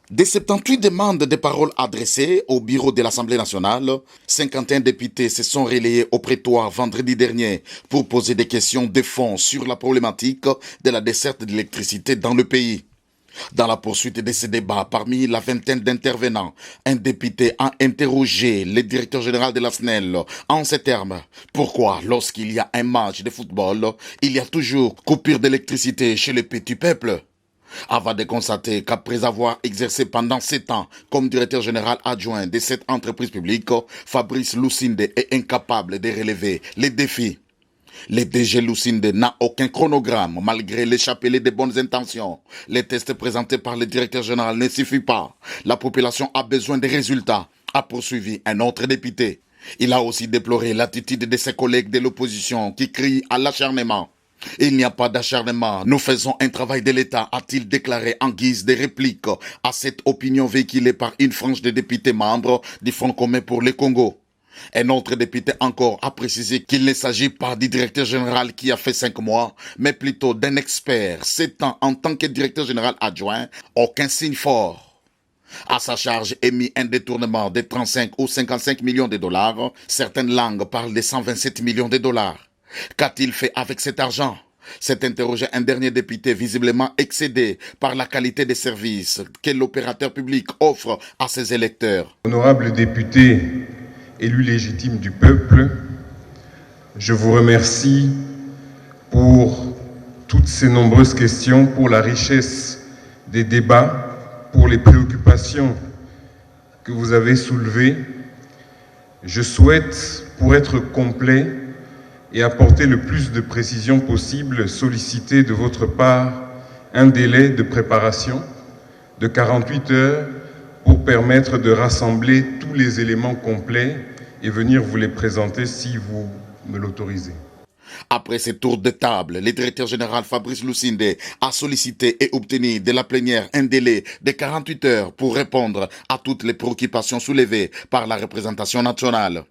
Des 78 demandes de paroles adressées au bureau de l'Assemblée nationale, 51 députés se sont relayés au prétoire vendredi dernier pour poser des questions de fond sur la problématique de la desserte d'électricité dans le pays. Dans la poursuite de ces débats, parmi la vingtaine d'intervenants, un député a interrogé le directeur général de la SNEL en ces termes. Pourquoi, lorsqu'il y a un match de football, il y a toujours coupure d'électricité chez le petit peuple? Avant de constater qu'après avoir exercé pendant 7 ans comme directeur général adjoint de cette entreprise publique, Fabrice Lucinde est incapable de relever les défis. Le DG Lucinde n'a aucun chronogramme malgré l'échappée des bonnes intentions. Les tests présentés par le directeur général ne suffisent pas. La population a besoin de résultats, a poursuivi un autre député. Il a aussi déploré l'attitude de ses collègues de l'opposition qui crient à l'acharnement. Il n'y a pas d'acharnement. Nous faisons un travail de l'État, a-t-il déclaré en guise de réplique à cette opinion véhiculée par une frange de députés membres du Front commun pour le Congo. Un autre député encore a précisé qu'il ne s'agit pas du directeur général qui a fait 5 mois, mais plutôt d'un expert, 7 ans en tant que directeur général adjoint, aucun signe fort. À sa charge est mis un détournement de 35 ou 55 millions de dollars. Certaines langues parlent de 127 millions de dollars. Qu'a-t-il fait avec cet argent? S'est interrogé un dernier député visiblement excédé par la qualité des services que l'opérateur public offre à ses électeurs. Honorable député, élu légitime du peuple, je vous remercie pour toutes ces nombreuses questions, pour la richesse des débats, pour les préoccupations que vous avez soulevées. Je souhaite, pour être complet et apporter le plus de précision possible, solliciter de votre part un délai de préparation de 48 heures pour permettre de rassembler tous les éléments complets et venir vous les présenter si vous me l'autorisez. Après ce tour de table, le directeur général Fabrice Lucinde a sollicité et obtenu de la plénière un délai de 48 heures pour répondre à toutes les préoccupations soulevées par la représentation nationale.